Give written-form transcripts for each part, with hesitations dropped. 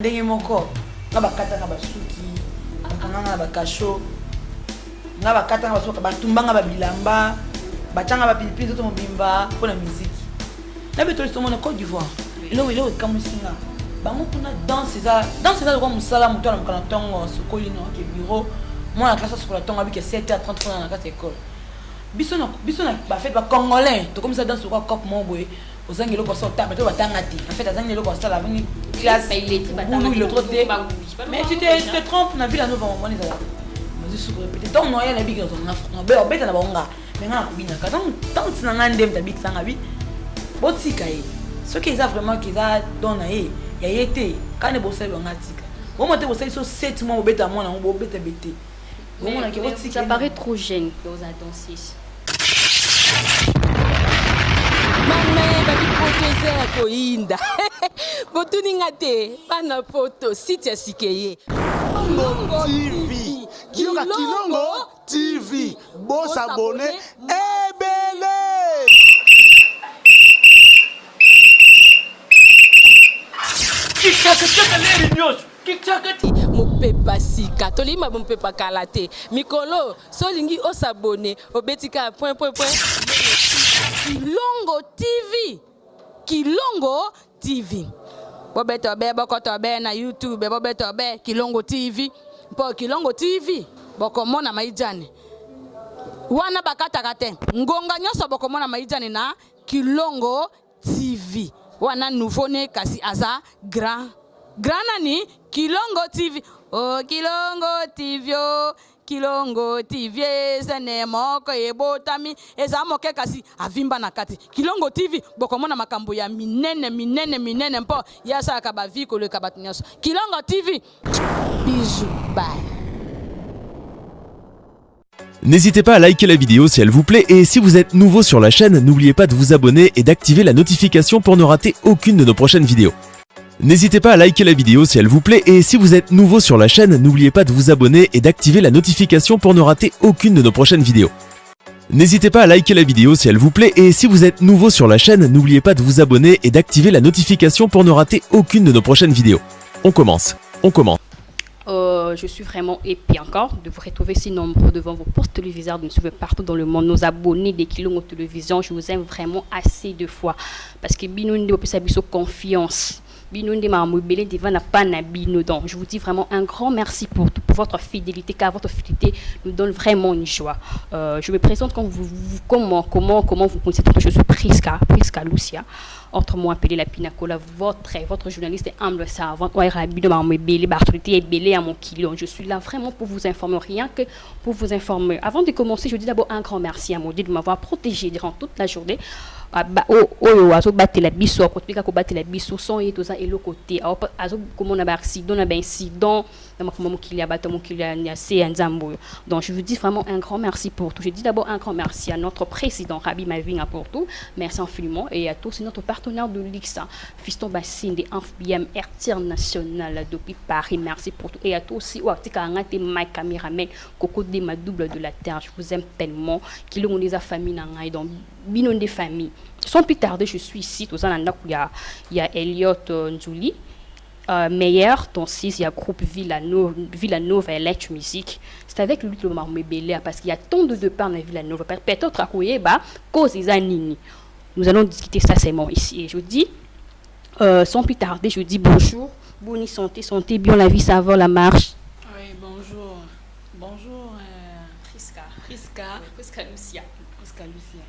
Ndenge moko nga bakata nga basuki bakanga nga bakasho nga bakata nga basuka batumba nga babilamba batanga bapilipili to mobimba pona musique na beto to mona Côte d'Ivoire ilo kamusinga bango kuna danse za kwa musala muto na mukana tongo sokoli no ke bureau moi la classe sokoli tongo abi ke 7h30 na kata école biso na ba fait ba congolais to comme ça danse kwa cop mon boy ozangelo ko sota beto batanga ti en fait azangelo ko sala vini classe il autre côté mais tu te trompes na ville à nouveau on les a mais je suis répété donc non il y a la big dans na be obeta na bonga mais nga kubina ka donc si na ngandem ta big sanga bi botika yi ce qui est vraiment qui a donné ya yete quand ne bossel nga tika bon moté bossel so 7 mois obeta mona on obeta bete bon mona ki botika ça paraît trop jeune pour aux danser. Mama babi proteze koinda. Botuninga te bana poto site sikeye. Kilongo TV. Kilongo TV. Bon s'abonner et belé. Kichaka leri nyoso. Kichaka ti mopepa sika tolima mopepa kalate. Mikolo solingi osabone obetika point. Kilongo TV. Kilongo TV. Bobeto be bokoto be na YouTube bobeto be Kilongo TV. Po Kilongo TV bokomona maijane. Wana bakata kate. Ngonga nyoso bokomona maijane na Kilongo TV. Wana nouveau-né kasi aza grand nani Kilongo TV. Oh Kilongo TV oh. Kilongo TV zene moko ebotami eza moke kasi avimba na kati Kilongo TV bokomona makambo ya minene mpo yasa ka ba vie ko le kabatinyoso Kilongo TV bisous bye. N'hésitez pas à liker la vidéo si elle vous plaît et si vous êtes nouveau sur la chaîne, n'oubliez pas de vous abonner et d'activer la notification pour ne rater aucune de nos prochaines vidéos. N'hésitez pas à liker la vidéo si elle vous plaît et si vous êtes nouveau sur la chaîne, n'oubliez pas de vous abonner et d'activer la notification pour ne rater aucune de nos prochaines vidéos. N'hésitez pas à liker la vidéo si elle vous plaît et si vous êtes nouveau sur la chaîne, n'oubliez pas de vous abonner et d'activer la notification pour ne rater aucune de nos prochaines vidéos. On commence. Je suis vraiment épée encore de vous retrouver si nombreux devant vos postes téléviseurs de nous suivre partout dans le monde, nos abonnés des Kilongo Télévision. Je vous aime vraiment assez de fois parce que Binounde peut s'habiller confiance. Binounde m'a mobile devant n'a pas nabino. Donc je vous dis vraiment un grand merci pour votre fidélité, car votre fidélité nous donne vraiment une joie. Je me présente comme comment vous connaissez. Je suis Priska Lucia. Autrement appelé la Pinacola, votre journaliste humble servante. Je suis là vraiment pour vous informer, rien que pour vous informer. Avant de commencer, je dis d'abord un grand merci à Maudit de m'avoir protégé durant toute la journée. La biso la biso son et tout ça et le côté comme on a accident donc je vous dis vraiment un grand merci pour tout. Je dis d'abord un grand merci à notre président Rabi Mavinga pour tout, merci infiniment, et à tous notre partenaire de l'IXA Fiston Bassine des FBM international depuis Paris, merci pour tout, et à tous aussi my caméraman Coco de ma double de la terre, je vous aime tellement qu'il on les a famille donc binon des familles. Sans plus tarder, je suis ici. Tout ça, il y a Elliot Nzuli, Meyer, ton 6, il y a groupe Villanova Elect Music. C'est avec lui que je me bélé parce qu'il y a tant de départs dans Villanova. Peut-être à cause des années. Nous allons discuter ça seulement ici. Et je dis, sans plus tarder, je dis bonjour, bonne santé, bien la vie, ça va, la marche. Oui, bonjour, Priska Lucia.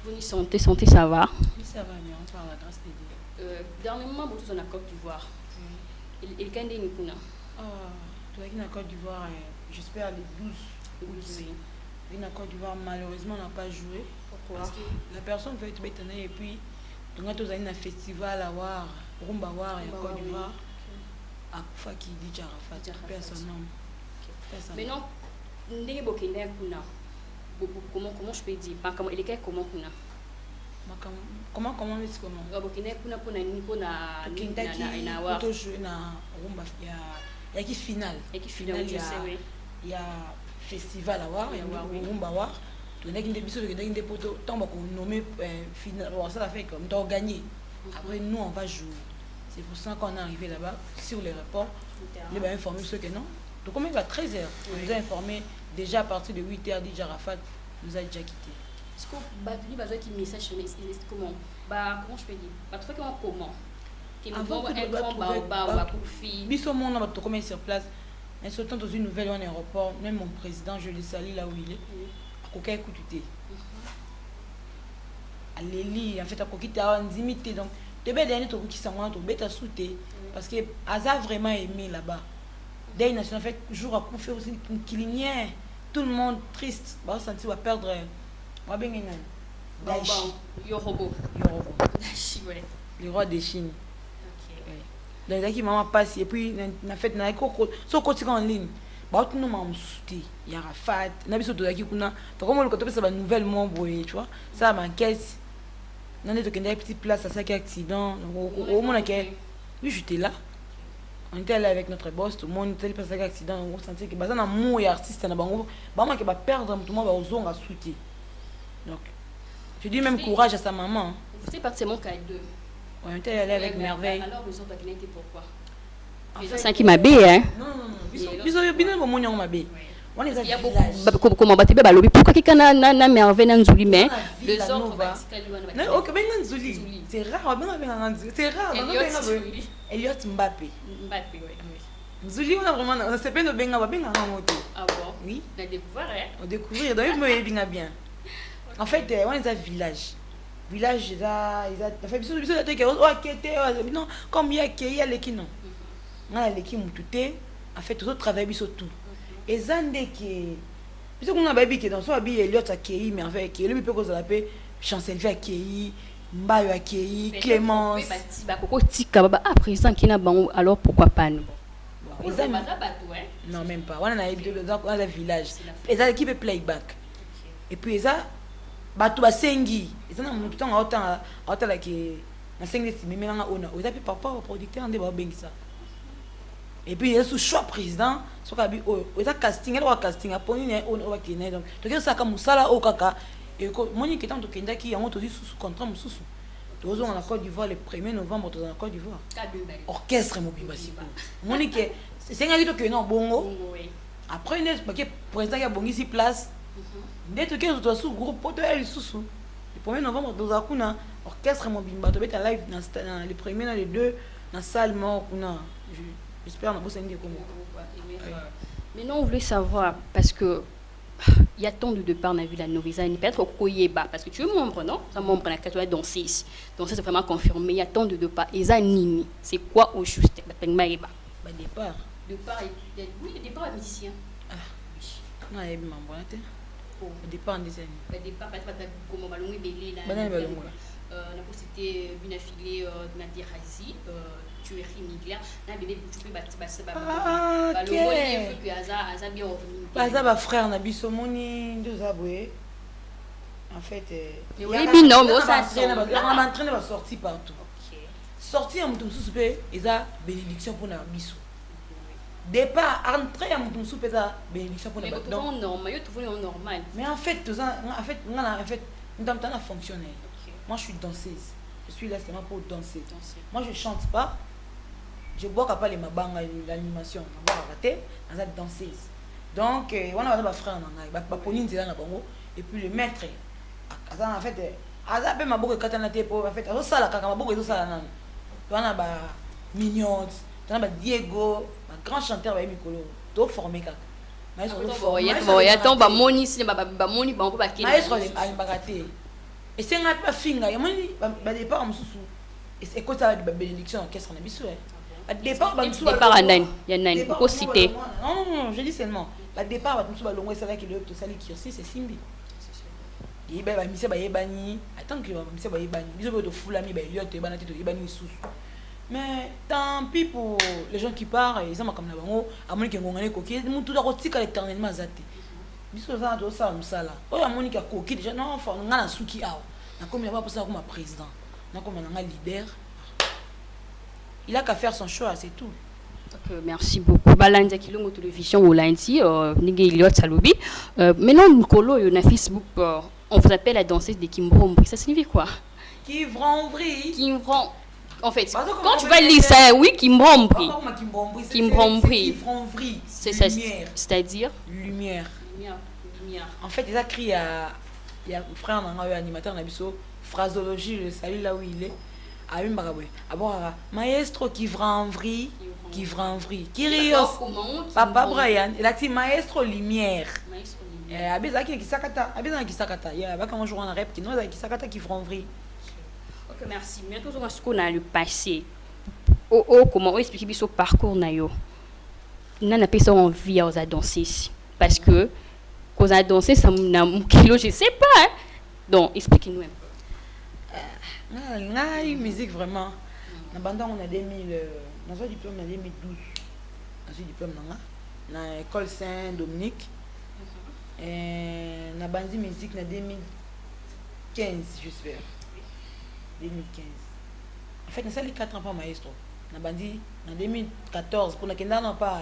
Bonne santé, ça va? Oui, ça va bien, on parle à grâce de Dieu. Dernièrement, vous êtes en Côte d'Ivoire. Et quand est-ce que tu es en Côte d'Ivoire, j'espère les 12 août. En Côte d'Ivoire, malheureusement, on n'a pas joué. Pourquoi? Parce que la personne veut être bétonnée et puis, on a un festival à voir, Rumba War en Côte d'Ivoire. À Koufa qui dit Jarafat, personne non. Mais non, comment je peux dire comment il est comment il y a festival à voir, il y a rumba war, tu n'as qu'une biso de poto tant qu'on nommé final ça la fait comme t'as gagné. Après nous on va jouer C'est pour ça qu'on est arrivé là-bas, sur les rapports. Il va informer ceux que non. Donc, comme il va 13h, on nous a informé déjà à partir de 8h, DJ Arafat nous a déjà quittés. Est-ce que tu as besoin d'un message comment comment je peux dire comment avant que Bisso mon nom va commencer sur place. Mais surtout dans une nouvelle en aéroport, même mon président, je le salue là où il est. À Coca écouté. À Léli, en fait, à Coca en limité. Donc, de belles derniers qui sont en train de sauter. Parce que Aza a vraiment aimé là-bas. Dès une fait jour à coup faire aussi une clinière. Tout le monde triste. Va sentir va perdre. Va bien gagner. Yorobo. Le roi de Chine. Donc, il maman passe et puis na fait na so côté en ligne. Ba tout nous m'a sauté. Il y a Rafat, na biso to yaki kuna. To comme le côté ça va nouvelle membre, tu vois. Ça m'inquiète. Non est que petite place à ça qui accident. Donc au moins que oui, j'étais là. On était là avec notre boss, tout le monde était passé à accident, on sentait que bazana mou et artiste na bango. Ba moi que ba perdre tout le monde va aux sauter. Donc je dis même courage à sa maman. C'était parti mon cas 2. On était allé avec merveille. Alors, les autres qui pourquoi? C'est ça qui m'a bé, hein? Non. Ils bien mon mounion m'a bé. On est à village. Comment battre ba lobby? Pourquoi quelqu'un na merveille na nzuli mais les autres non, OK, ben nzuli. C'est rare, ben nzuli. C'est rare, Elliot Mbappé. Mbappé, oui. Nzuli on a vraiment c'est pas no benga moto. Ah bon? Oui. On découvrir donc il me bien. En fait, on est à village. Village ils fait biso non comme il y a l'équipe non on a l'équipe mututé en fait tout travail biso tout et zande que biso qu'on a baby que dans so abi Elliot akei merveille que lui peut cause la paix chancelier akei Mbayo akei Clémence ba koko tika baba à présent qui na bango alors pourquoi pas nous non même pas on a dans le village et ça l'équipe playback et puis ça bato basengi ezana mutu tanga otala ke na sengi simemela ona oza pe papa au producteur ande ba bengisa et puis il sous choix président soka bi oza casting elle wa casting aponi ne on wa kene donc to ke saka musala o kaka et ko moni ke tanto kenda ki yango to sous contrat mususu tozo en Côte d'Ivoire le 1er novembre tozo en Côte d'Ivoire orchestre mobimba siko moni ke senga to ke non bongo après ne pas que président ya bongisi place dès que tu as sous groupe pour toi sous le 1er novembre dans akuna orchestre mobimba to beta live dans les premiers dans les deux dans salle mort kuna j'espère na bossa ndiko mais non on voulait savoir parce que il y a tant de départ dans la ville à Novisa ni peut-être koyeba parce que tu es membre non ça membre dans la danser ici donc ça c'est vraiment confirmé il y a tant de départ et ça nini c'est quoi au juste ba départ oui le départ est musicien non il m'a bonté au départ en design au départ pas comme balongo belé là na c'était une affiliée Nadia Hazi tu es Miglia na bébé tu peux battre balongo il faut que aza bien baza ba frère na biso moni deux aboué en fait mais oui non mais ça on va entraîner va sortir partout sortir en mutu soupe eza bénédiction pour na biso départ entrer en mutu soupe eza bénédiction pour na donc normal tu vois normal mais en fait nous sommes dans fonctionnaire. Moi je suis danseuse, je suis là seulement pour danser. Moi je chante pas, je bois pas les mabanga l'animation, je bois raté, on est danseuse. Donc on a des frères na ponine là na bango et puis le maître en fait aza pe maboko katana te po en fait azo sala kaka maboko ezo sala nana. On a ba Mignons, on a ba Diego, un grand chanteur ba mikolo, to formé kaka. Il y a tant ba moni si ba moni ba on peut pas quitter. Maestro ali bagate. Et c'est un peu finga, yamani ba départ mususu. Et c'est quoi ça ba bénédiction qu'est-ce qu'on a biso à départ ba mususu départ à nani, il y a nani pour citer. Non, je dis seulement ba départ ba mususu ba longo ça là qui le to sali kirsi c'est Simbi. Et ba mise ba yebani, attends que ba mise ba yebani. Biso ba to fulami ba Elliot e bana te to yebani susu. Mais tant pis pour les gens qui partent, ils ont comme la bango, à mon qui ngongane koki, mon tout d'accord tika éternellement zate. Biso za do ça musala. O ya moni ka koki déjà non fa ngana suki awa. Na comme il va pour ça comme président. Na comme un leader. Il a qu'à faire son choix, c'est tout. Merci beaucoup. Balanda Kilongo Télévision au lundi, Nige Elliot Salobi. Maintenant Nikolo yo na Facebook, on vous appelle la danseuse de Kimbombo. Ça signifie quoi? Kimbombo. En fait, Parce que quand comment tu on vas peut lire dire- ça, oui, Kimbrombri. Kimbrombri. C'est ça, Lumière. c'est-à-dire Lumière. Lumière. En fait, il a écrit à frère Nanga, animateur Nabiso, phraseologie, je salue là où il est. À une baraboué. Abord, maestro qui vranvri, Kyrios, Papa Brian, il a dit maestro lumière. Abeza qui sakata, ya ba comment jouer en rap qui non qui sakata qui vranvri. Ok, merci. Mais tout ce qu'on a le passé. Oh, comment expliquer ce parcours nayo? N'a pas ça envie à danser parce que quand on a dansé ça n'a kilo je sais pas. Hein? Donc expliquez-nous un peu. Une musique vraiment. Na banda on a 2000 dans un diplôme en 2012. Dans un diplôme dans l'école Saint-Dominique. Et na bandi musique en 2015 j'espère. 2015. En fait, na les 4 ans pas maestro. Na bandi en 2014 pour na kenda non pas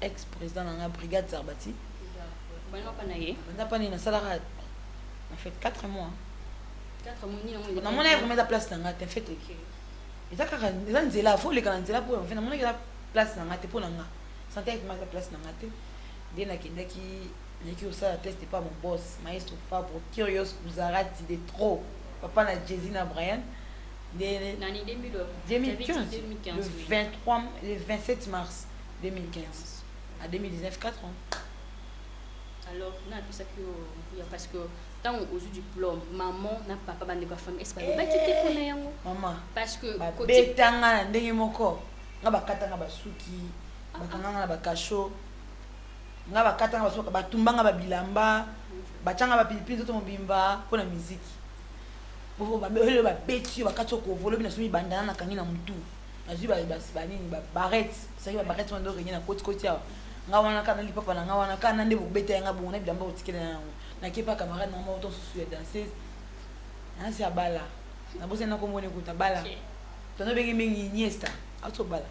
ex-président dans la brigade Zarbati. Banda pas na salaire en fait 4 mois. 4 mois na mona vraiment la place na ngate en fait eza kaka eza nzela faut les kana nzela pour en fait na mona la place na ngate pour na nga santé avec ma place na ngate dès na kindaki niki osa test pas mon boss maestro pas pour Curious Uzarati de trop papa na Jay-Z na Brian de l'année 2015 le 27 mars 2015 à 2019 4 ans. Alors on a tout ça que parce que tant aux diplôme maman n'a papa bande ko famille est-ce que ba tete ko na yango maman parce que côté betanga ndenge moko nga bakata nga basuki bakanga nga bakasho nga bakata nga basuka batumbanga babilamba bachanga bapilipili to mobimba pona musique bovo ba belo ba beti bakatso ko volo bina sumi bandana na kangi na mutu azui ba nini ba barrette ça ba barrette ndo renye na côté ya nga wana kana lipapa na nga wana kana ndebo beta nga bona bilamba otikela nango na kepa camarade na mo to susu ya danseuse na si abala na bosse na komone kuta bala to no bengi mingi niesta auto bala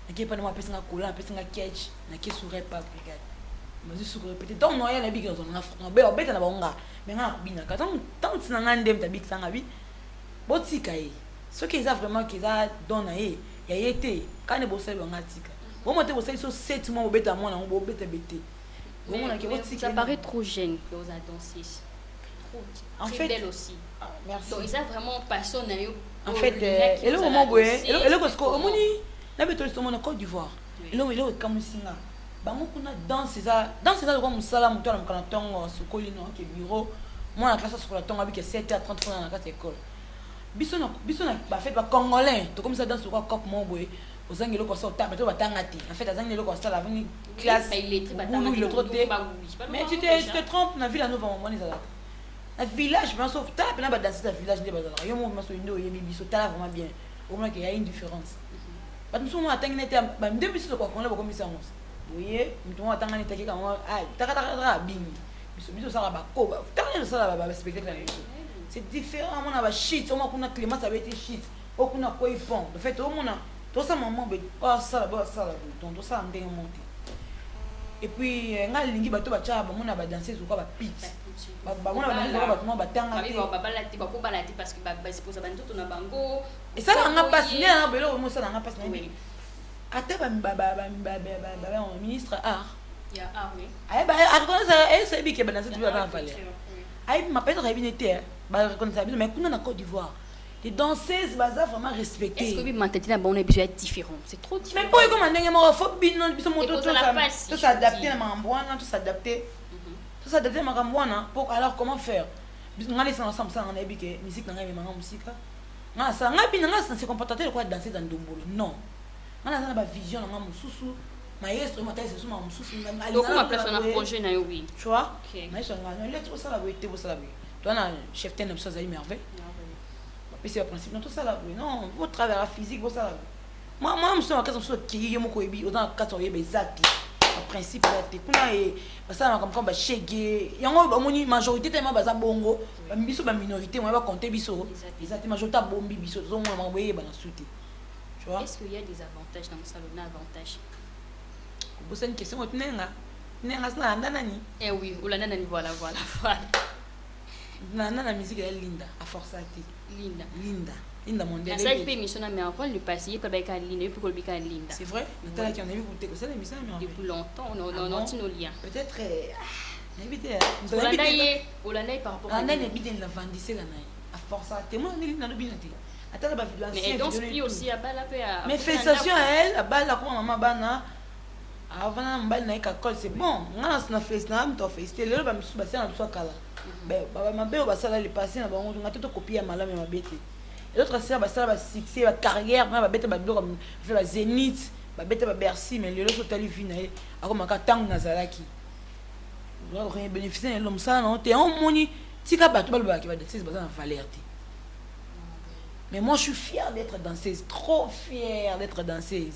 na kepa na mo pesa nga kola na pesa nga catch na ke sur rap brigade mazi sur répéter donc no ya na bigi na na be obeta na bonga mais nga kubina ka tant tina nga ndem ta big sanga bi botika yi ce qui est vraiment qui a donné ya yete kana bosse ba ngatika bon moi te bosse so 7 mois obeta mo na bo beta bete. Ça paraît trop jeune que vous avez dansé. En fait, elle aussi. Merci. Donc, ils ont vraiment passion. En fait, et le moment où et le cosco, on dit, la béton est en Côte d'Ivoire. Et là, il est comme singa. Bah, moi, on a dansé ça comme ça, mon tour, mon canton, ce colino, qui est bureau. Moi, la classe sur la tongue avec 7h30 dans la classe école. Bisson a fait pas congolais. Tout comme ça, dans ce quoi, cop mon boy. Aux angles locaux sont tapés, tout va t'engager. En fait, les angles locaux sont là, venir classe. Il est très boulou, il est trop té. Mais tu te trompes, na ville à nouveau, on est là. Na village, je pense, t'as la peine de danser dans le village de Bazar. Yo mo maso indo yebi biso, t'as vraiment bien. Au moins qu'il y a une différence. Parce que nous on attend n'était ba ndé biso quoi, on l'a comme ça. Vous voyez, nous on attend n'était que comme ah, ta bing. Biso ça ba ko, t'as ça ba spectacle là. C'est différent, on a ba shit, on a qu'on a Clément ça avait été shit. Au qu'on a quoi il pond. De fait, au moins tout ça maman be pas ça donc tout ça ndenge monté et puis nga lingi bato ba cha ba mona ba danser ou quoi ba pit ba mona ba danser ba tuma ba tanga te ba balati ba ko balati parce que ba c'est pour ça ba ntoto na bango et ça nga passe ni na belo mo ça nga passe ni ata ba ministre art ya ah oui ay ba reconnaître ça et c'est bi que ba danser tu va pas parler ay ma peut-être ay binete ba reconnaître ça mais kuna na Côte d'Ivoire. Les danseuses bazar vraiment respectées. Est-ce que la mentalité là bon est différent? C'est trop différent. Mais pourquoi comme ndenge mo faut bino biso moto tout s'adapter na mambwana, tout s'adapter. Tout s'adapter na mambwana pour alors comment faire? Nga les ensemble ça on a dit que musique na ngai manga musique. Nga ça nga bina nga se comporter quoi danser dans ndombolo. Non. Nga na ba vision na mususu. Maestro mata c'est suma mususu nga. Donc on a place on a projet na yo oui. Tu vois? Maestro nga lettre ça la boîte pour ça la boîte. Toi na chef ten ça zali merveille. Mais c'est le principe dans tout ça là non vous travaillez la physique vous ça là moi je suis en cas qui est mon coébi dans 4 heures exact le principe là t'es kuna et ça comme ba chege yango moni majorité tellement baza bongo biso ba minorité moi ba compter biso exact majorité bombi biso zo moi boye ba na souté tu vois. Est-ce qu'il y a des avantages dans ça le avantage c'est une question nenga ça nani eh oui ou la nani voilà na musique elle linda à force à Linda. Linda Mondele. Ça fait émission mais avant le passé pas avec Linda pour le bica Linda. C'est vrai. Nathalie qui en a vu écouter que ça l'émission mais depuis longtemps on a nos liens. Peut-être n'habiter Hollande par rapport à Hollande n'habite la vendissée là à force à témoin on est dans le binati. Attends la vidéo mais donc puis aussi à bala peu à mais félicitations à elle à bala comme maman bana avant mbali na école c'est bon on a na face na mto féliciter le ba misu ba ça na biso kala ben baba mabe ba sala le passé na bango on a tout copier malama ma bête et l'autre c'est ba sala ba succès ba carrière ba bête ba bilo comme fait ba Zénith ba bête ba Bercy mais le autre tali vie na ye akoma ka tang nazalaki on rien bénéficier l'homme ça non t'es on moni tika ba to ba ki ba de 6 ba na valeur. Mais moi, je suis fière d'être danseuse, trop fière d'être danseuse.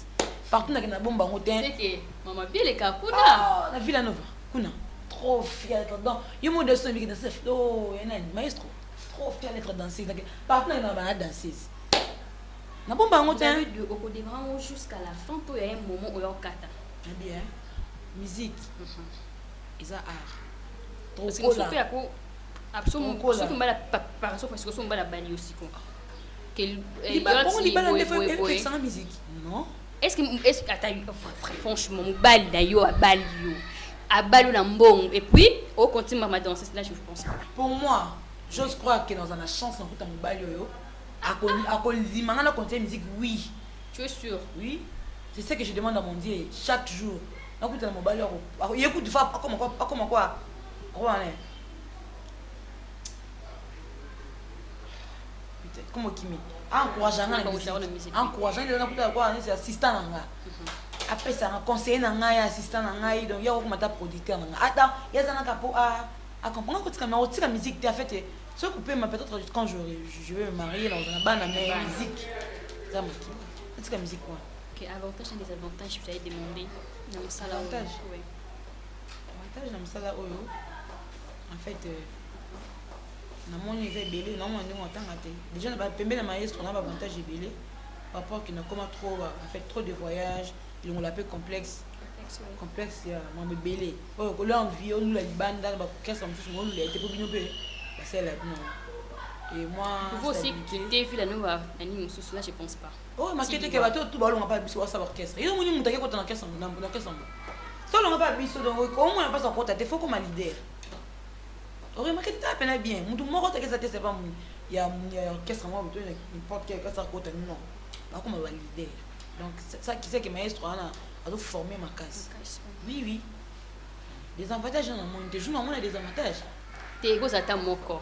Partout dans la bombe, on c'est que maman bien les kakuna. Ah, la Villanova, kuna. Trop fière d'être danseuse. Il y a des sons qui dansent. Oh, il y a un maestro. Trop fière d'être danseuse. Partout dans la danseuse. La bombe, on de au démarrage jusqu'à la fin, il y a un moment où il y a un kata. Bien. Musique. Ils ont art. Trop cool. Absolument. Parce que moi, par exemple, parce que je suis la balie aussi. Il musique. Non. Est-ce que franchement bal d'ailleurs à bal à bal na mbong et puis au continue ma danser là je pense pas. Pour moi, j'ose croire que dans la chance on écoute mon bal yo à limanga na continuer musique oui. Tu es sûr? Oui. C'est ce que je demande à mon Dieu chaque jour. On écoute mon bal yo. Il écoute du fa comme quoi. Comme Kimi encourageant la musique encourageant les gens pour quoi c'est assistant nanga après ça conseiller nanga assistant nanga donc ya ko mata producteur nanga attends ya zana ka pour à comprendre que tu la musique tu as fait ce couper ma peut-être quand je vais me marier dans une bande mais musique ça me tu la musique quoi. OK, avantages et désavantages vous avez demandé dans le salon. Oui. Avantage dans le salon en fait na moni fait belé non moi on entend raté déjà na pembe na maestro on a avantage belé par rapport qui n'a comme trop fait trop de voyages ils ont l'appel complexe ya moi belé oh là on vit on la banda ba qu'est-ce qu'on fait on les était pour bino pe c'est là non et moi vous aussi quitter ville la nouvelle anime sous là je pense pas oh ma quitter que bateau tout ballon pas biso ça orchestre ils ont moni monter ko dans orchestre dans orchestre ça on pas biso donc au moins pas son compte il faut comme leader. Remarquez que tu as bien. Mon mot que ça c'est pas il y a orchestre moi n'importe quel que ça côté non. Pas comme valider. Donc ça qui c'est que maestro a dû former ma case. Oui. Les avantages dans le monde, tu joues on a des avantages. T'es ego ça ta moko.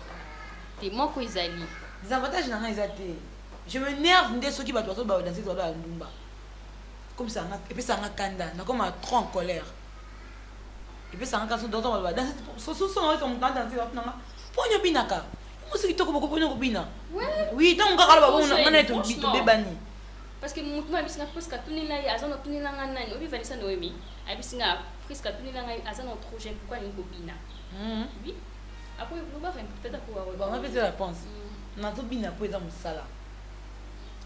T'es moko izali. Les avantages dans les athées. Je me nerve dès ceux qui battent dans ces doigts ndumba. Comme ça et puis ça kanda, na comme trop en colère. Et puis ça en casse d'autres dans ce sont dans danser là pour ñu binaka musique to ko ko ñu bina oui donc ka kala on est to bebani parce que mutu abisina presque tunila ya azana tunila nani obi vanisa noemi abisina presque tunila ngai azana trop jeune pourquoi ni ko bina oui après le ba peut-être pour bon on peut la réponse na to bina pour ça musala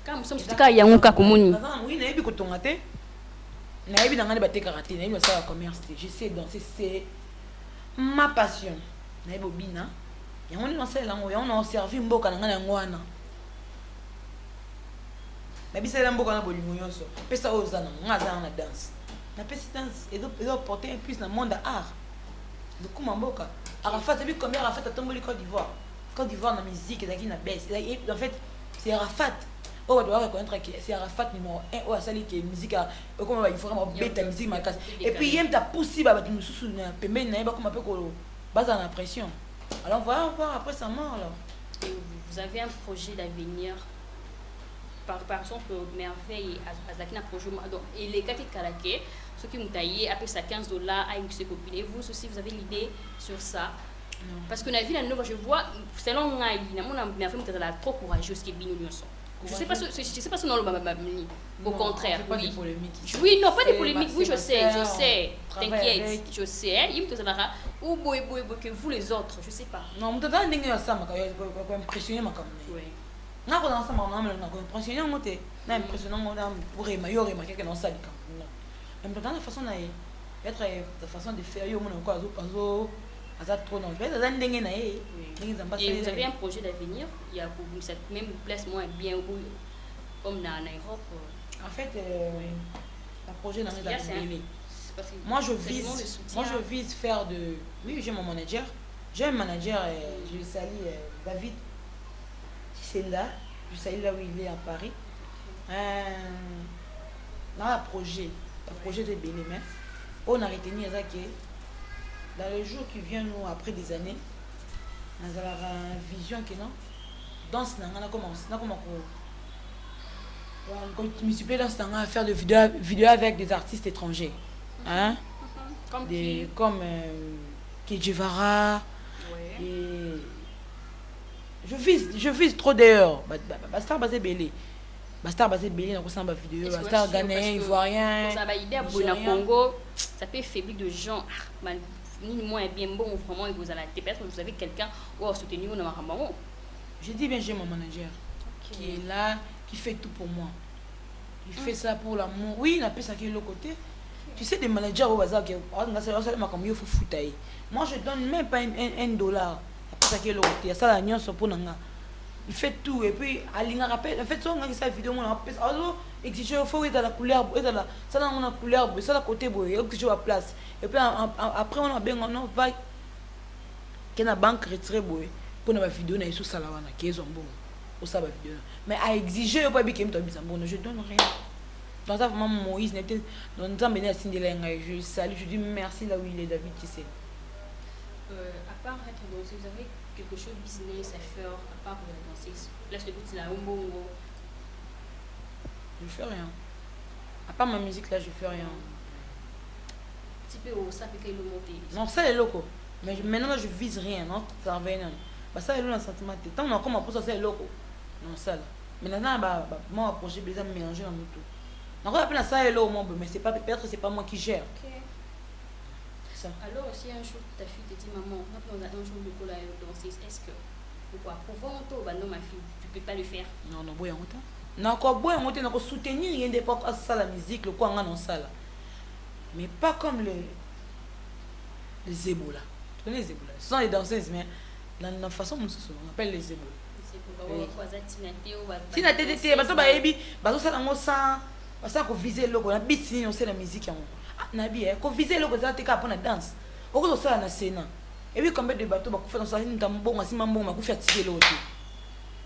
comme sommes tout cas yango ka komoni oui na yebi ko tonga te na yebi na ngani ba te karaté na yebi ça commerce je sais danser c'est ma passion na yebi bina yango ni danser lango yango na servi mboka na ngana ngwana na bisela mboka na bolingo nyonso pesa ozana ngaza na danse na pesa danse et porter un plus dans monde art de kuma mboka Arafat vu combien Arafat a tombé Côte d'Ivoire na musique et na baisse en fait c'est Arafat on doit reconnaître que c'est Arafat numéro 1 ou asali que musique comme il faut vraiment bête musique ma casse et puis il t'a poussé ba tu mususu na pembe na ba comme un peu ko base en pression alors on va voir après sa mort alors. Et vous avez un projet d'avenir par exemple merveille azaki na projet donc et les cas qui karaké ceux qui m'ont taillé après ça $15 à une copine et vous aussi vous avez l'idée sur ça. Non. Parce que la vie la nouvelle je vois selon ngai na mon merveille que la trop courageuse qui bino nyonso. Je sais pas si non au contraire pas oui. Des polémiques. Oui non pas des polémiques oui je sais t'inquiète je sais il me te donnera ou boy que vous les autres je sais pas non me donne dingue ça m'a impressionné ma comme oui na ko dans ça m'a impressionné moi t'es na impressionnant moi pour mayor ma quelqu'un dans ça comme même dans la façon être la façon de faire yo mon quoi azo aza trop non peut-être aza ndenge na ye ndenge nzambe Et vous asaleli avez ye. un projet d'avenir, il y a cette même place moins bien comme dans Europe. En fait un projet dans les Parce qu'il y a, Belé. parce que Moi je c'est le monde de vise soutien. faire de oui j'ai mon manager. J'ai un manager je le salue David c'est là je salue là où il est à Paris. Dans le projet de Belé mais on a retenu ça que dans les jours qui viennent nous après des années nous avons une vision que non danse on a commencé quand je me suis dans ce à faire des vidéos avec des artistes étrangers hein Comme des qui? comme Kejivara Ouais. et je vise trop d'ailleurs Bastar basé Belé dans la vidéo Est-ce que Bastar aussi, Ghanéen parce que Ivoirien ça va aider à Nigérien. Bona Congo, ça peut faiblir de gens. Ni moins bien bon, vraiment, et vous allez peut-être vous avez quelqu'un ou à soutenir ou dans Maramaro. je dis bien j'ai mon manager qui est là qui fait tout pour moi il fait ça pour l'amour oui il a fait ça qui est l'autre côté tu sais des managers au hasard qui moi je donne même pas un dollar après ça qui est l'autre côté ça la nuance pour nanga il fait tout et puis Alina rappelle en fait ça on a cette vidéo on a alors exiger il faut être la couleur être la ça dans la couleur ça la côté boy exiger la place et puis après on a bien on va que na banque retirer boy pour na vidéo na sous ça là wana qui est bon au ça vidéo mais à exiger pas bien que me bon je donne rien dans ça vraiment Moïse n'était dans temps béni à Cinderella je salue je dis merci là où il est David qui sait À part être danseuse, vous avez quelque chose de business à faire à part la danseuse. Là, je t'écoute, la Umbo. je fais rien à part ma musique là je fais rien Un petit peu au ça, puis qu'il le monte. non ça est loco mais maintenant je vise rien non ça revient non bah ça est le sentiment tant on a comme pour ça c'est loco non ça là maintenant moi projet besoin de mélanger dans tout donc on appelle ça est loco mais c'est pas peut-être c'est pas moi qui gère Ok. ça Alors, si un jour ta fille te dit, maman, on a un jour de cola danseuse, est-ce que, pourquoi, pour toi, bah non, ma fille, tu peux pas le faire. non non boya ngota na ko boya ngota na ko soutenir rien de pas ça la musique le quoi non ça là mais pas comme les éboulas tu connais les éboulas ce sont les danseuses mais la façon dont on appelle les éboulas C'est pour Oui. voir quoi, Tina Théo, si na tete bato ba yebi bato sala ngo sans basa ko viser logo na beat ni on sait la musique yango na bi ko viser logo za te ka pona danse o ko sala na scène et puis combien de bateaux ba ko faire dans ça ni tambonga si mambonga ko faire tirer logo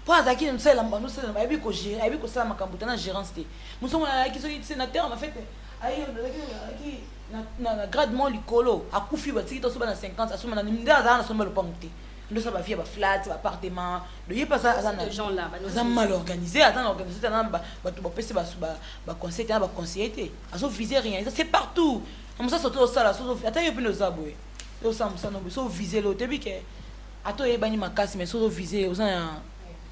pour azaki nous sala mbano sala ba yebi ko gérer yebi ko sala makambo na gérance te muso na ki so sénateur en fait ayi na gradement likolo akufi ba tiki to so ba na 50 asoma na nda za na so ba lo pangte ndo ça ba vie ba flat ba appartement de y pas ça ces gens-là, ça mal organisé attends organisé dans ba tu ba pesi ba conseiller ba conseiller aso viser rien ça c'est partout comme ça surtout ça là so attends yo pino za boy yo ça no so viser lo te bi ke ato e bani makasi mais so viser o ça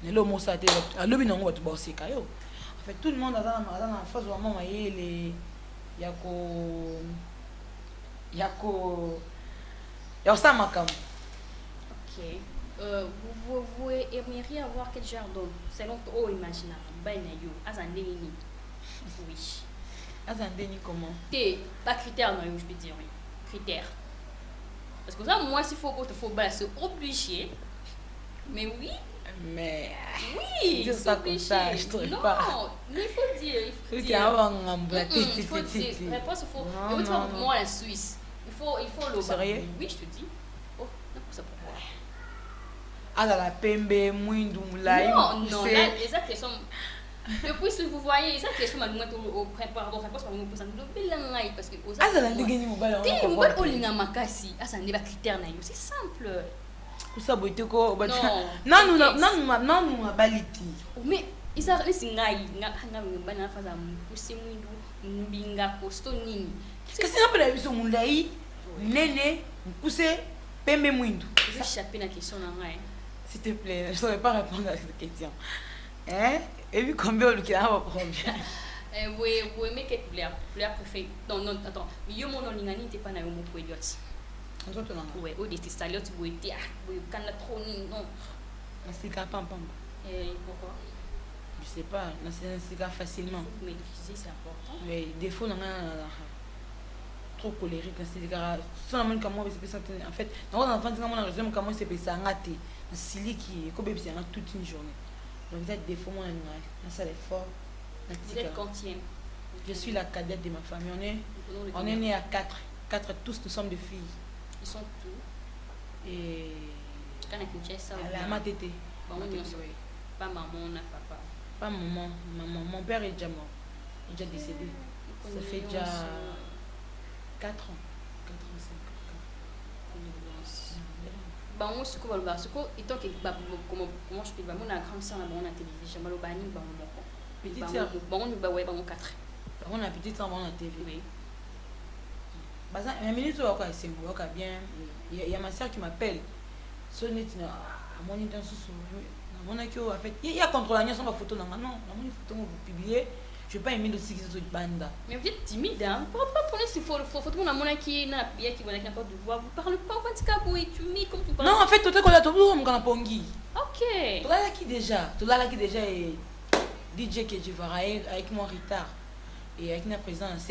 ne lo mo ça te alobi nango ba tu ba seka yo en fait tout le monde a dans face vraiment les yako ça makam. Ok. Vous aimeriez avoir quel genre d'homme selon toi, imaginable. Ben, yo, azandeni. Oui. Azandeni comment? T'es pas critère, non, je peux dire, oui. Critère. Parce que ça, moi, s'il faut que tu c'est obligé. Mais oui. Mais. Oui, Dire ça comme ça, je trouve non, pas. mais il faut dire. Il faut dire. Il faut dire. Réponse, il faut. Non, Et non, moi, la Suisse. Il faut le. Sérieux? Oui, je te dis. Oh, non, ça pourquoi? Ah, la pembe, mouindou, moulay. Non, là, les actes sont. Depuis ce que vous voyez, les actes sont malgré au pardon, réponse par exemple, parce que. Ah, ça n'a pas gagné mon ballon. T'es une bonne olinga makasi. Ah, ça n'est pas critère, c'est simple. Kusa boite ko Non. non baliti. Mais ils ont les singai nga bana faza mpusi mwindu mbinga kosto nini. Kasi na pela biso mulai nene mpuse pembe mwindu. Je vais échapper la question là. S'il te plaît, je ne saurais pas répondre à cette question. Hein? Et puis combien le qui a va prendre bien. Oui, mais quelle couleur préférée? Non, attends. Yo mon olingani t'es pas na yo mo poidiot. Ouais, au destin stalio tu bois dia, bois quand la troni non. C'est capable pam. Et pourquoi? Je sais pas, c'est facilement. Maîtriser c'est important. Mais défaut non trop colérique na sidikara so na moni kamo sepesa te en fait na on enfant ngamo na raison kamo sepesa ngate na siliki ko bebisa nga toute une journée donc ça défaut moi na ça l'effort na Vous êtes quantième? je suis la cadette de ma famille on est né à 4 tous nous sommes des filles. Ils sont tous et quand on écoute ça la matete pas maman na papa pas maman mon père est déjà mort il est déjà décédé ça fait déjà 4 ans 5 bango siko baloba siko itant que comment je peux ba mona grande sœur na bango na télévision baloba ni bango moko petite sœur bango ni ba ouais bango 4 on a petite sœur na TV oui baza mais minute wako asengo wako bien il y a ma sœur qui m'appelle sonnet na amoni dans sous na mona ki en fait il y a contrôle na son photo na non na moni photo mo publier je vais pas aimer aussi qu'ils sont banda. Mais vous êtes timide, hein? Pourquoi pas prendre ces photos? Faut tout le monde a qui n'a pas de voix. Vous parlez pas, vous êtes timide comme vous parlez. Non, en fait, tout est qu'on a tout le monde pongi. Ok. Tout là qui déjà est DJ que je vois avec mon retard et avec ma présence.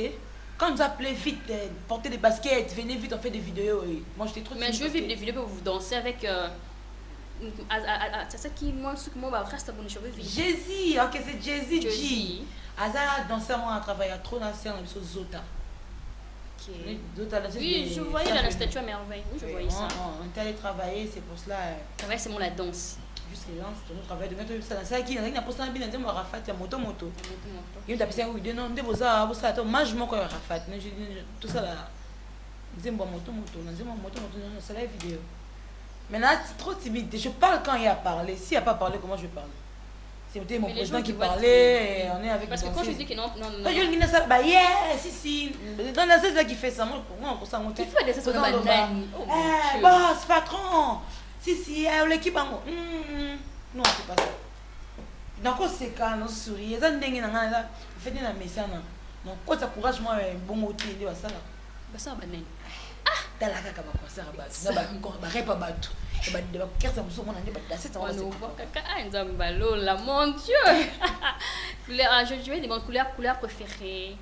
Quand vous appelez vite, portez des baskets, venez vite, on fait des vidéos. Et moi, j'étais trop. Mais je veux vivre des vidéos pour vous danser avec. C'est ça qui moi ce que moi reste à bon cheveux vite. Jay-Z, ok, c'est Jay-Z G. Aza danser moi a travaillé trop dans scène avec Zota. OK. Zota oui, je voyais dans la statue à merveille. Oui, je voyais ça. On est allé travailler, c'est pour cela. Ouais, c'est mon la danse. Juste les gens, c'est notre travail de mettre ça dans ça qui n'a posté un bien dans Rafat ya moto. Il t'a pensé oui, non, de boza, boza to mange mon quoi Rafat. Tout ça là. Zembo moto, c'est la vidéo. Maintenant, c'est trop timide. Je parle quand il y a parlé. S'il n'y a pas parlé, comment je vais parler? C'était mon président qui parlait et on est avec. Parce que quand je dis que non. Quand je dis ça, bah yeah, si. Dans la saison qui fait ça, moi, on s'en monte. Il faut des ça banane. Eh, boss, patron. Si, l'équipe en haut. Non, c'est pas ça. Donc, c'est quand on sourit. Ça n'est pas fait un message. Donc, quand ça courage, moi, bon mot, il dit ça là. Bah, ça, banane. Dans la caca, bah, ça va. Ça va, bah, répa battu. Bah, de la caisse, ça me souvient, on a dit, bah, c'est ça. Mon Dieu. Couleur, je vais demander couleur préférée.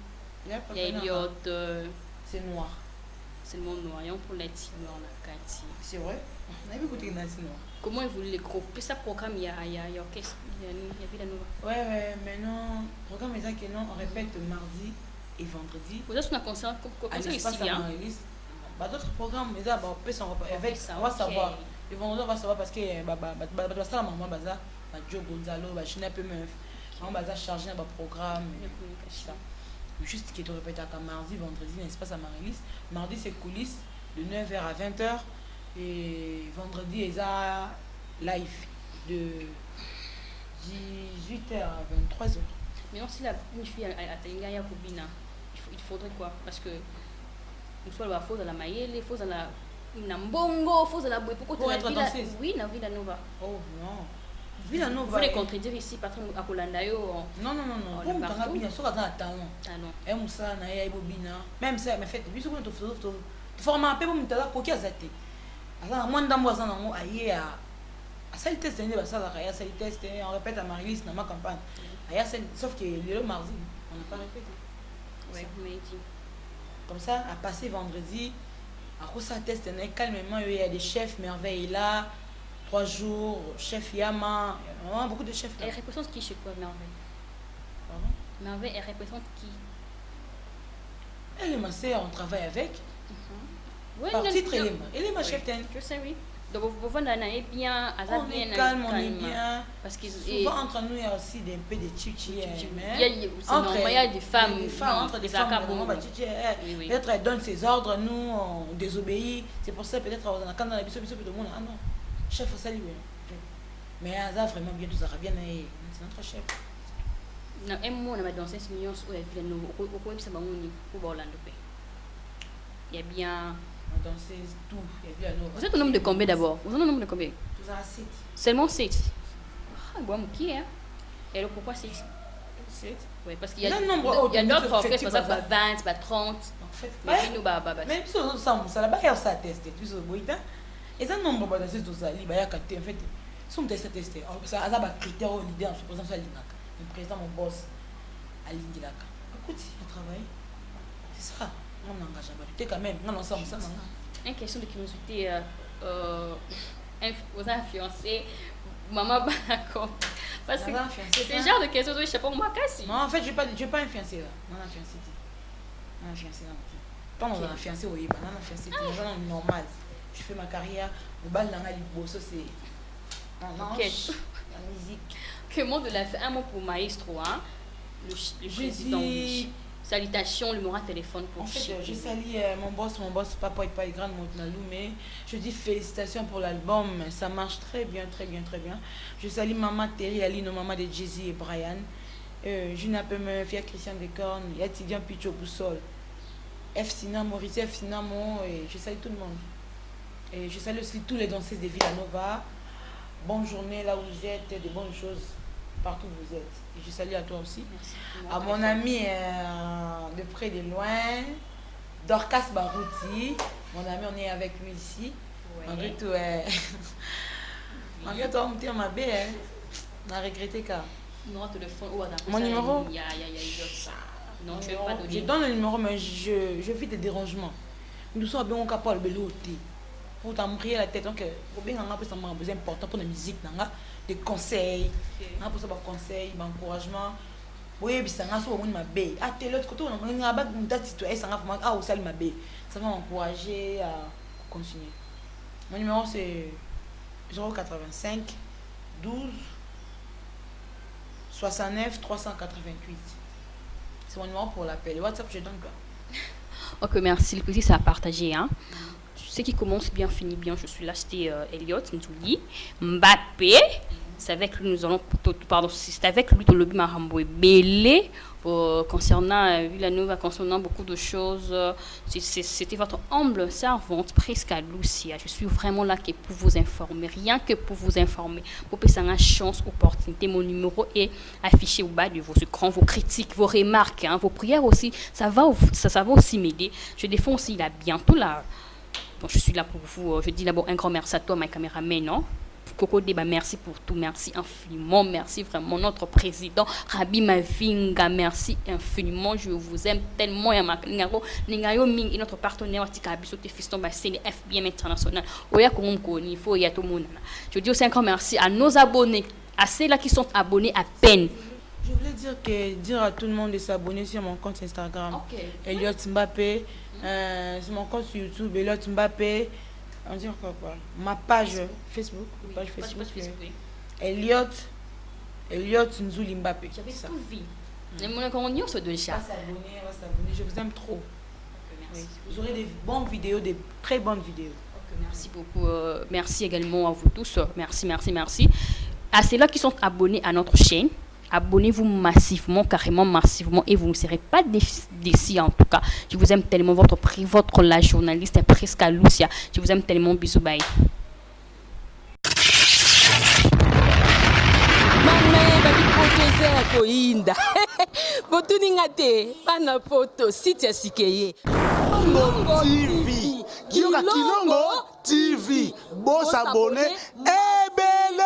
Il y a Elliot. C'est noir. C'est le monde noir. Il y a un poulet noir dans la carte. C'est vrai? On a vu écouter noir. Comment vous voulez grouper ça programme? Il y a orchestre, il y a Villa Nova. Ouais, mais non. Programme est ça que non, on répète mardi et vendredi. Vous avez un concert ici, hein? D'autres programmes, mais ça, on peut savoir. Le vendredi, on va savoir parce que ça, maman, baza, Joe Gonzalo, China peu meuf. On va charger un programme. Juste qui te répète à mardi, vendredi, n'est-ce pas, ça Marie-Lise. Mardi, c'est coulisses de 9h à 20h. Et vendredi, il y a live de 18h à 23h. Mais non, si une fille à Talinga Kobina, il faudrait quoi? Parce que nous sommes à la Mayele, il faut à la Nambongo, il faut à la Boué. Pour être danseuse? Oui, dans Villa Nova. Oh non. Villa Nova. Vous voulez contredire ici, patron à Kolandayo? Non. Pour me faire bien, soit dans un talent. Ah non. Et Moussa, Naya et Bobina. Même ça, mais fait, puis souvent, tu formes un peu pour me dire quoi zate. Alors, moi, dans moi, aïe, à ça, il teste, on répète à Marie-Lise dans ma campagne. Sauf que le mardi, on n'a pas répété. Oui, mais dit. Comme ça, à passer vendredi, à quoi ça teste calmement, il y a des chefs merveilles là, 3 jours, chef Yama, il y a vraiment beaucoup de chefs là. Elle représente qui chez toi, Merveille? Pardon? Merveille, elle représente qui? Elle est ma sœur, on travaille avec. Oui, elle est ma chef. Je sais, oui. Donc, vous voyez, bien, on est calme, on est bien. Parce que souvent, entre nous, il y a aussi un peu de chichi. Il y a des femmes. Entre des femmes, peut-être elle donne ses ordres, nous, on désobéit. C'est pour ça, peut-être, quand on a bisou, tout le monde, ah non, chef, salut. Mais ça, vraiment bien, tout ça va bien, c'est notre chef. Un mois, on a dansé 6 millions, il y a bien. Danser tout. Vous êtes au nombre de combien d'abord? Vous êtes au nombre de combien? Vous avez 7. Seulement 7. Ah, bon, qui est? Et alors pourquoi 7? 7? Oui, parce qu'il y a d'autres orchestres, par exemple, 20, 30. En fait, même si on ça là-bas, il y a ça testé. Et ça, nombre de danser tout ça, il y a 4. En fait, si on teste testé, ça a un critère au leader, je présente à l'INAC. Le président, mon boss, à l'Indilaka. Écoute, il travaille. C'est ça. on engage pas. Tu quand même, on ensemble ça. Une question de curiosité aux influencés. Maman Banako. Parce que c'est le genre de questions où je sais pas moi casser. Non, en fait, je vais pas influencer là. Non, influencer. Non, influencer là. Pas dans un influencer oui, non, influencer. C'est normal. Je fais ma carrière au bal dans la liboso c'est non. OK. La musique. Que mot de la fin, un mot pour maestro hein. Le président. Salutations, le moral téléphone pour. En fait, je salue mon boss, papa et pas grand Montenalou, mais je dis félicitations pour l'album, ça marche très bien. Je salue maman Terry Aline, maman de Jay-Z et Brian. Je n'appelle me fier Christian Descornes, Yatidian Picho Boussol, F Sina, Maurice F Sinamo, et je salue tout le monde. Et je salue aussi tous les danseuses de Villanova. Bonne journée là où vous êtes, de bonnes choses partout où vous êtes. Et je salue à toi aussi. Merci. À mon ami de près et de loin, Dorcas Barouti. Mon ami, on est avec lui ici. Malgré tout, malgré tout, on me dit ma belle. On a regretté car. Mon numéro. Non, je ne vais pas donner. Je donne le numéro, mais je vis des dérangements. Nous sommes bien capables de l'ôter. Pour t'embrouiller la tête, donc pour bien avoir besoin important pour la musique, des conseils, pour ça des conseils, des encouragements. Oui, puis ça m'a fait ma baie. Ah, t'es l'autre côté, on a une date citoyenne, ça m'a fait ah, ma baie. Ça va m'encourager à continuer. Mon numéro c'est 085 12 69 388. C'est mon numéro pour l'appel. WhatsApp, je donne pas. Ok, merci. Le plaisir, c'est à partager. Hein. Ce qui commence bien finit bien. Je suis là, c'était Elliot Ndouli, Mbappé. C'est avec lui nous allons c'est avec lui dans le Marambo et Belé concernant Villanova, concernant beaucoup de choses. C'était votre humble servante Prisca Lucia. Je suis vraiment là que pour vous informer, rien que pour vous informer. Pour que ça ait une chance, opportunité. Mon numéro est affiché au bas de vos écrans, vos critiques, vos remarques, hein, vos prières aussi. Ça va aussi m'aider. Je défends aussi là bientôt là. Donc, je suis là pour vous. Je dis d'abord un grand merci à toi, ma caméraman, non? Coco Débat, merci pour tout, merci infiniment, merci vraiment notre président Rabi Mavinga, merci infiniment, je vous aime tellement et notre partenaire Fiston Bassin FBM International. Je dis aussi un grand merci à nos abonnés, à ceux-là qui sont abonnés à peine. Je voulais dire à tout le monde de s'abonner sur mon compte Instagram. Okay. Elliot Mbappé, sur mon compte sur YouTube, Elliot Mbappé. On dit encore quoi? Ma page Facebook. Oui, page Facebook. Oui. Elliot Nzouli Mbappé. J'avais tout vu. On se de chat. Va s'abonner. Je vous aime trop. Okay, merci. Oui. Vous aurez des bonnes vidéos, des très bonnes vidéos. Okay, merci beaucoup. Merci également à vous tous. Merci. À ceux-là qui sont abonnés à notre chaîne, abonnez-vous massivement, carrément massivement, et vous ne serez pas déçus en tout cas. Je vous aime tellement, la journaliste Prisca Lucia. Je vous aime tellement, bisous, bye. Kilongo TV, bon s'abonner, ebele.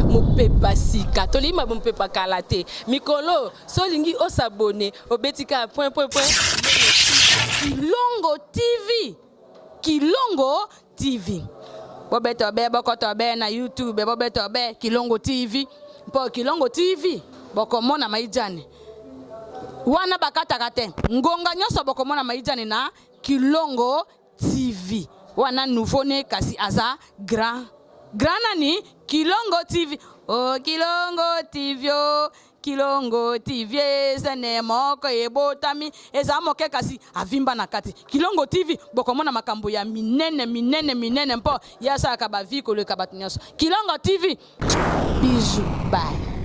Mopepa sika tolima mopepa kalate mikolo solingi osabone obetika point Kilongo TV bobeto be bokoto be na YouTube bobeto be Kilongo TV po Kilongo TV bokomona maijane wana bakataka te ngonga nyoso bokomona maijane na Kilongo TV wana nouveau ne kasi aza grand nani Kilongo TV. Oh Kilongo TV zene moko ebotami eza moke kasi avimba na kati Kilongo TV bokomona makambo ya minene mpo yasa ka ba vi ko le kabatinyaso Kilongo TV. Bisous, bye.